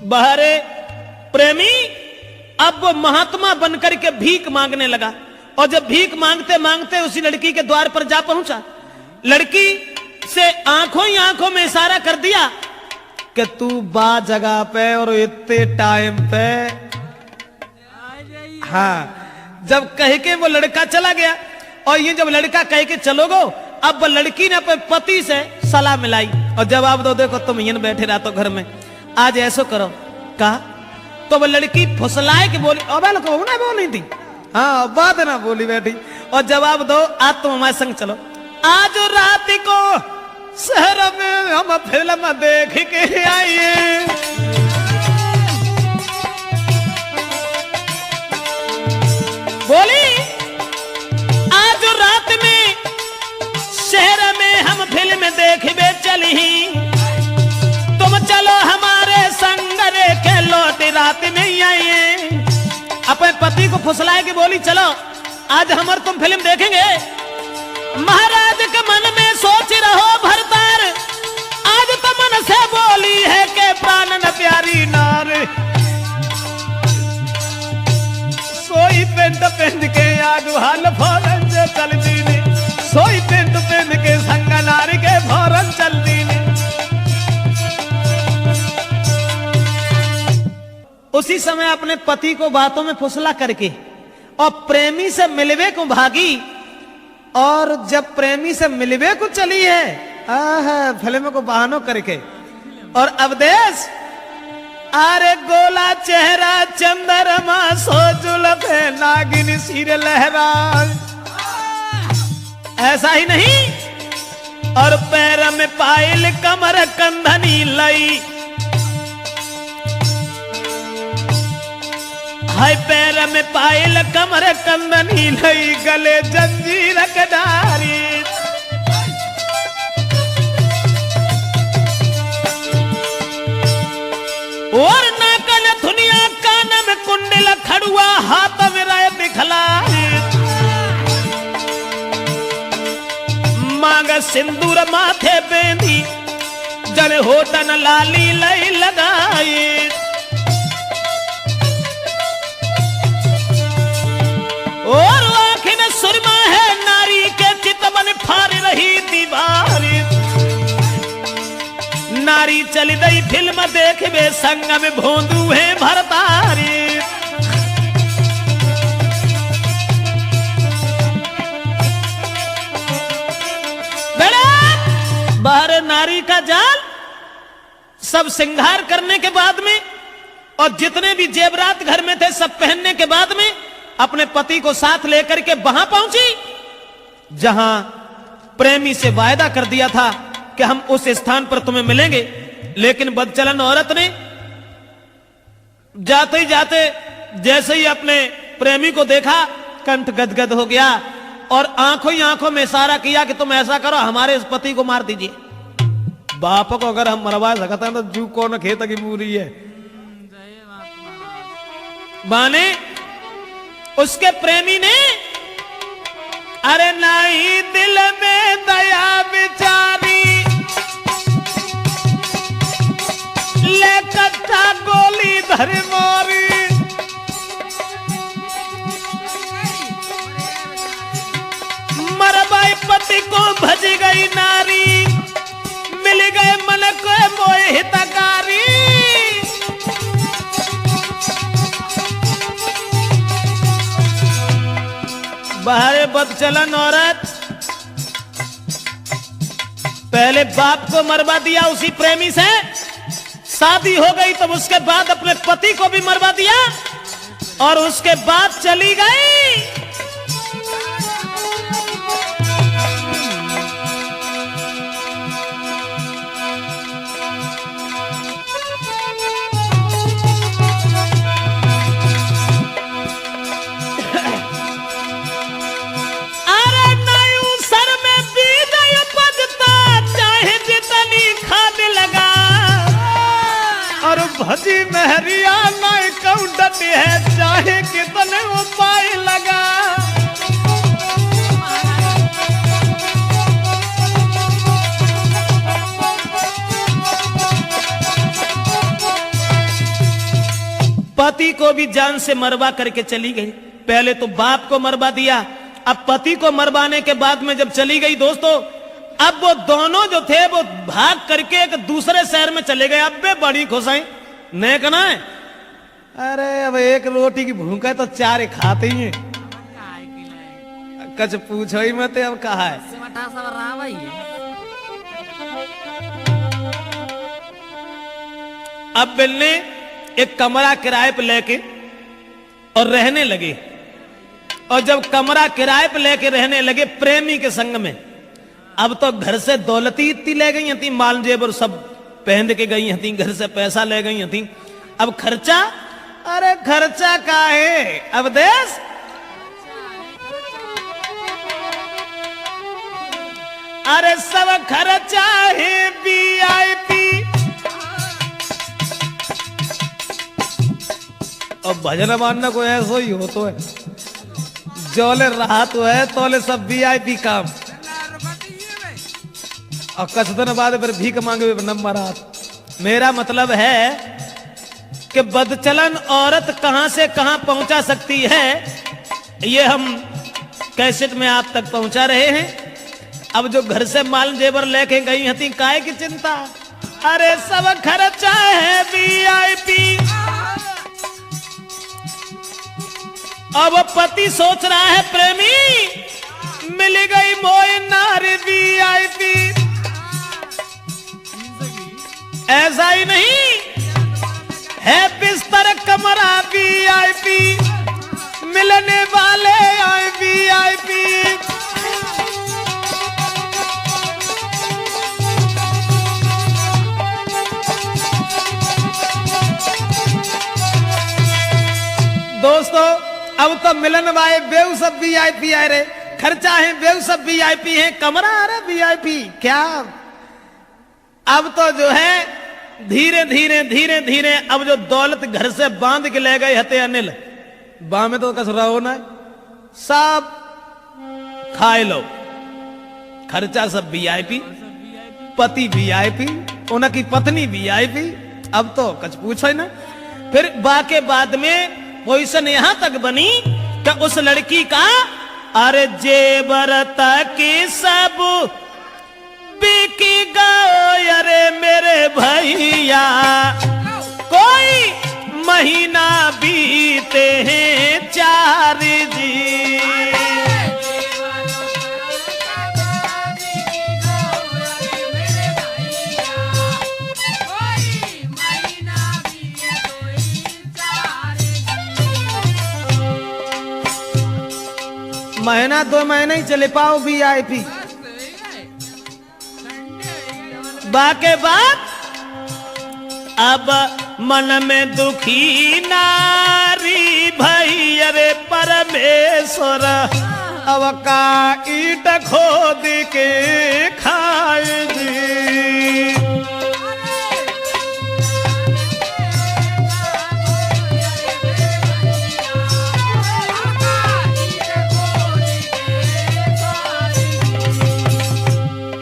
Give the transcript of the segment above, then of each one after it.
बहरे प्रेमी अब वो महात्मा बनकर के भीख मांगने लगा, और जब भीख मांगते मांगते उसी लड़की के द्वार पर जा पहुंचा, लड़की से आंखों ही आंखों में इशारा कर दिया कि तू बा जगह पे और इतने टाइम पे। हाँ, जब कह के वो लड़का चला गया, और ये जब लड़का कह के चलो गो, अब लड़की ने अपने पति से सलाह मिलाई और जवाब दो, देखो तुम यहीं बैठे रहा तो घर में, आज ऐसो करो। कहा तो वो लड़की फुसलाए के बोली, अबे लोग ना बोली थी, हाँ बात ना बोली बैठी, और जवाब दो आज तुम हमारे संग चलो, आज रात को शहर में हम फिल्म देख के आइए। बोली आज रात में शहर में हम फिल्म देखबे चली, तुम चलो हमारे संग के लौट रात में ही आइए। अपने पति को फुसलाए के बोली चलो आज हम और तुम फिल्म देखेंगे। महाराज के मन में सोच रहो भरतार, आज तो मन से बोली है कि प्राण न प्यारी नार। सोई पेंट पहन के आगू हाल फौरन चल दीनी, सोई पेंट पहन के संग नारी के फौरन चल दीनी। उसी समय अपने पति को बातों में फुसला करके और प्रेमी से मिलवे को भागी, और जब प्रेमी से मिलवे को चली है फिल्म को बहानों करके, और अवदेश अरे गोला चेहरा चंद्रमा सो जुल्फे नागिन सिर लहरा। ऐसा ही नहीं, और पैर में पायल कमर कंधनी लई, हाय पैर में पायल कमर कंधनी लई, गले जंजीर कडारी। और नाकन धुनिया कान में कुंडल खड़ुआ, हाथ में राय बिखलाई, मांग सिंदूर माथे बेंदी, जन होटन लाली लई लगाई। और आखिर सुरमा है नारी के चितवन फाड़ रही दीवारी, नारी चली गई फिल्म देखबे संग में भोंदू है भरतारी। बाहर नारी का जाल सब श्रृंगार करने के बाद में, और जितने भी जेवरात घर में थे सब पहनने के बाद में अपने पति को साथ लेकर के वहां पहुंची जहां प्रेमी से वायदा कर दिया था कि हम उस स्थान पर तुम्हें मिलेंगे। लेकिन बदचलन औरत ने जाते ही जाते जैसे ही अपने प्रेमी को देखा कंठ गदगद हो गया, और आंखों ही आंखों में इशारा किया कि तुम ऐसा करो हमारे इस पति को मार दीजिए। बाप को अगर हम मरवा सकते हैं तो जू कौन खेत की पूरी है। माने उसके प्रेमी ने अरे नहीं दिल में दया बिचारी, ले कट्टा गोली धर मारी। मरबाई पति को भज गई नारी, मिल गए मन को मोह हितकारी। बाहर बदचलन औरत पहले बाप को मरवा दिया उसी प्रेमी से, शादी हो गई तब उसके बाद अपने पति को भी मरवा दिया, और उसके बाद चली गई। भजी महरिया नहीं कौडत है, चाहे कितने उपाय लगा। पति को भी जान से मरवा करके चली गई। पहले तो बाप को मरवा दिया, अब पति को मरवाने के बाद में जब चली गई दोस्तों, अब वो दोनों जो थे वो भाग करके एक दूसरे शहर में चले गए। अब वे बड़ी खुश हैं, नहीं कहना है अरे अब एक रोटी की भूख है तो चार खाते ही हैं, कुछ पूछो ही मत। अब कहा है अब मिलने एक कमरा किराए पे लेके और रहने लगे। और जब कमरा किराए पे लेके रहने लगे प्रेमी के संग में, अब तो घर से दौलती इतनी ले गई थी, माल जेबर सब पहन के गई थी, घर से पैसा ले गई थी। अब खर्चा, अरे खर्चा का है अब देश, अरे सब खर्चा है VIP। और भजन मानना को ऐसा ही हो तो है, जोले रहा तो है तोले सब VIP काम। और कुछ दिन बाद फिर भीख मांगे नंबर हाथ। मेरा मतलब है कि बदचलन औरत कहां से कहां पहुंचा सकती है, ये हम कैसेट में आप तक पहुंचा रहे हैं। अब जो घर से माल जेवर लेके गई हती, काहे की चिंता, अरे सब खर्चा है VIP। अब पति सोच रहा है प्रेमी मिल गई मोई नारी VIP। ऐसा ही नहीं है, बिस्तर कमरा VIP, मिलने वाले आए VIP। दोस्तों अब तो मिलन वाले बेऊ सब VIP आए रे, खर्चा है बेऊ सब VIP है, कमरा आ रहा VIP क्या। अब तो जो है धीरे धीरे धीरे धीरे अब जो दौलत घर से बांध के ले गए हते अनिल, बा में तो कसरा होना है, सब खाए लो, खर्चा सब VIP, पति VIP, उनकी पत्नी VIP। अब तो कुछ पूछो ही ना। फिर बाके बाद में पोजीशन यहां तक बनी कि उस लड़की का अरे जेवर तक सब बिकी गयो, अरे मेरे भैया कोई महीना बीते हैं 4 जी। महीना 2 महीने ही चले पाओ VIP। बाके बाद अब मन में दुखी नारी भई, अरे परमेश्वर अब का ईट खोद के खाए जी।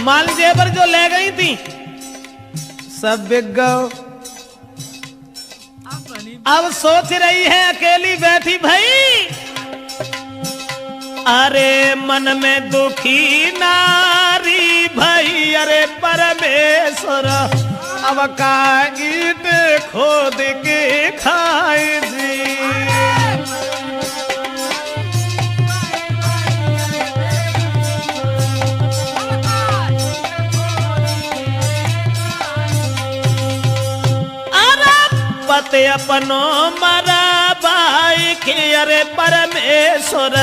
माल जेवर जो ले गई थी सब बिक गयो। अब सोच रही है अकेली बैठी भाई, अरे मन में दुखी नारी भई, अरे परमेश्वर अब का ईट खोद के खाए जी। पते अपनो मरा भाई के, अरे परमेश्वर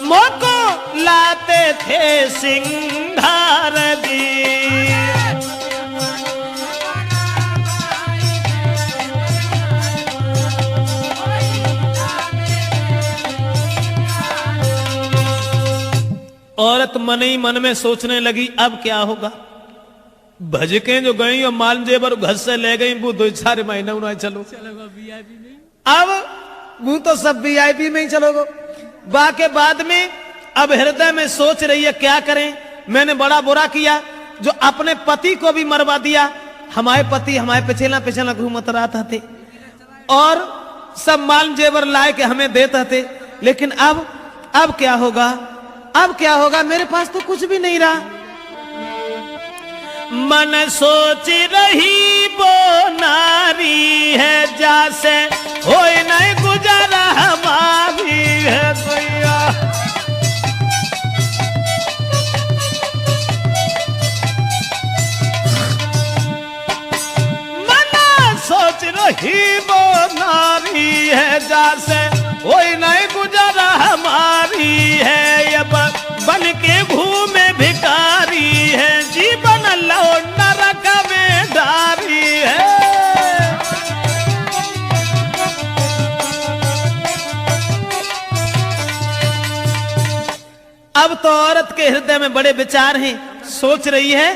मोको लाते थे सिंगार जी। औरत मन ही मन में सोचने लगी अब क्या होगा। भजके जो गई और माल जेवर घर से ले गई, वो 2-4 महीना उन्हें चलो अब वो तो सब VIP में ही चलोगे। बाके बाद में अब हृदय में सोच रही है क्या करें, मैंने बड़ा बुरा किया जो अपने पति को भी मरवा दिया। हमारे पति हमारे पिछला घूमत रहा था थे, और सब माल जेवर लाए के हमें देते थे। लेकिन अब क्या होगा, अब क्या होगा, मेरे पास तो कुछ भी नहीं रहा। मन सोच रही वो नारी है, जैसे होए नहीं गुजारा हमारी है भैया। मन सोच रही वो नारी है, जैसे होए नहीं गुजारा हमारी है। अब बन के घूमे भिखारी है, जीवन लो नरक में डारी है। अब तो औरत के हृदय में बड़े विचार हैं, सोच रही है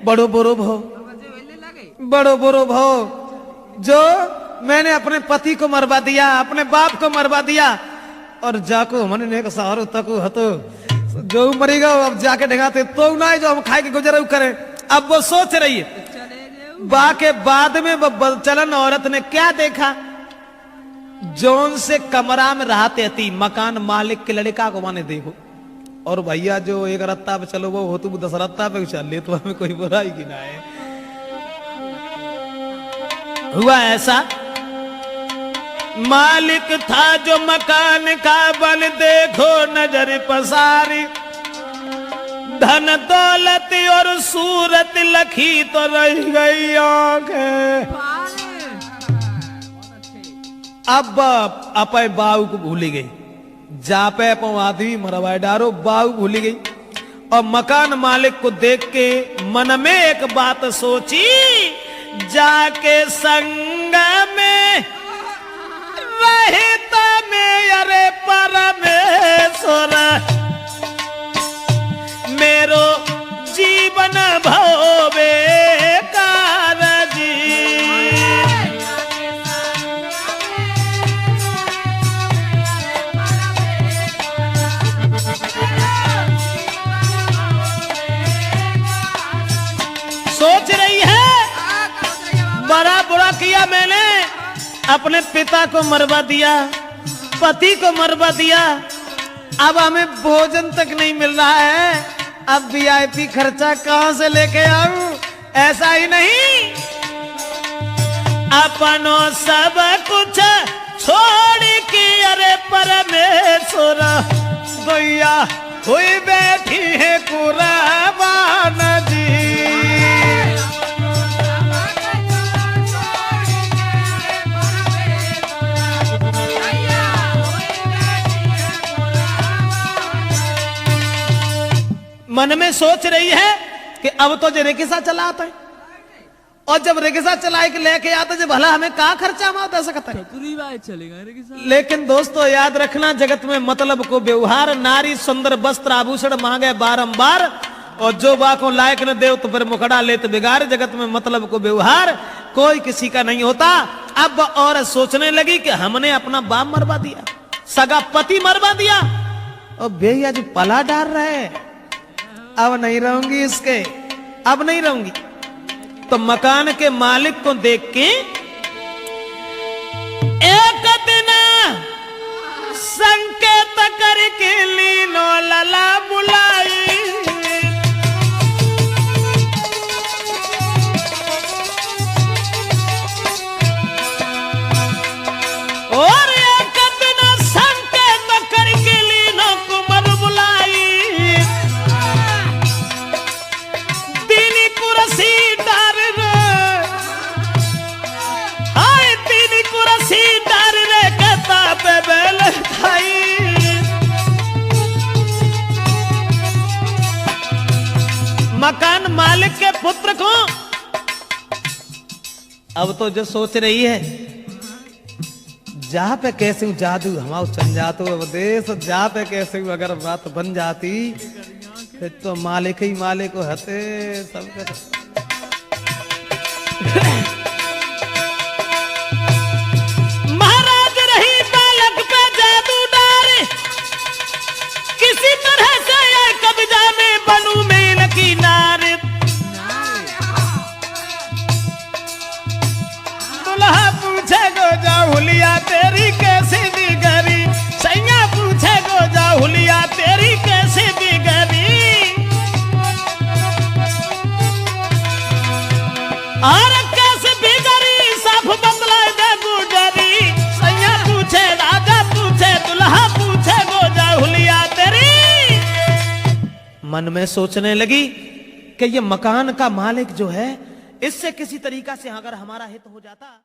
बड़ो बुरो भो, बड़ो बुरो भो, जो मैंने अपने पति को मरवा दिया, अपने बाप को मरवा दिया, और जाको मन सहारो तक हतो जो मरेगा अब जाके ढंगाते तो ना जो हम खाए के गुजर करें। अब वो सोच रही है। बा के बाद में वो बलचलन औरत ने क्या देखा, जोन से कमरा में रहते थी मकान मालिक के लड़का को माने देखो, और भैया जो एक रत्ता पे चलो वो हो तो 10 रत्ता पे चल ले, तो हमें कोई बुराई की ना है। हुआ ऐसा, मालिक था जो मकान का, बल देखो नजर पसारी, धन दौलत और सूरत लखी तो रह गई आंखें। अब अपे बाऊ को भूली गई, जापे आदमी मरवाए डारो, बाऊ भूली गई। और मकान मालिक को देख के मन में एक बात सोची, जाके संग में रहता में अरे परमेश्वर, मेरो जीवन भवे कारजी। सोच रही है बड़ा बुरा किया मैंने, अपने पिता को मरवा दिया, पति को मरवा दिया, अब हमें भोजन तक नहीं मिल रहा है, अब वीआईपी खर्चा कहां से लेके आऊं? ऐसा ही नहीं, अपनों सब कुछ छोड़ के अरे परमेश्वर भैया हुई बैठी है कुर्बान जी। मन में सोच रही है कि अब तो जो रिक्शा चला आता है, और जब रिक्शा चला के लेके आता जब भला हमें कहाँ खर्चा में दे सकता है, चलेगा। लेकिन दोस्तों याद रखना, जगत में मतलब को व्यवहार, नारी सुंदर वस्त्र आभूषण मांगे बारंबार, और जो बा को लायक न दे तो फिर मुखड़ा ले तो बिगाड़। जगत में मतलब को व्यवहार कोई किसी का नहीं होता। अब औरत सोचने लगी कि हमने अपना बाप मरवा दिया, सगा पति मरवा दिया, और भैया जो पला डाल रहे, अब नहीं रहूंगी इसके, अब नहीं रहूंगी। तो मकान के मालिक को देख के एक दिन संकेत करके लीनो लला बुलाई, और एक दिन संकेत करके लीनो कुमार बुलाई, दीनी कुर्सी डार रे, हाय दीनी कुर्सी डार रे कहता पे बेल खाई। मकान मालिक के पुत्र को अब तो जो सोच रही है, जहां पे कैसे जादू हमारा चल जातो देश, जहां पे कैसे अगर बात बन जाती फिर तो मालिक ही मालिक को हते सबके। महाराज रही बालक पे जादू डारे, किसी तरह से कब्जा में बनू में लकी नारे, दुल्हा पूछे गो गोजा हुलिया तेरी कैसी बिगड़ी, सैया पूछे गोजा हुलिया तेरी कैसी बिगड़ी। और कैसे बिगड़ी सब बतला दे गुजरी, सैया पूछे राजा पूछे दुल्हा पूछे गोजा हुलिया तेरी। मन में सोचने लगी कि ये मकान का मालिक जो है इससे किसी तरीका से अगर हमारा हित हो जाता।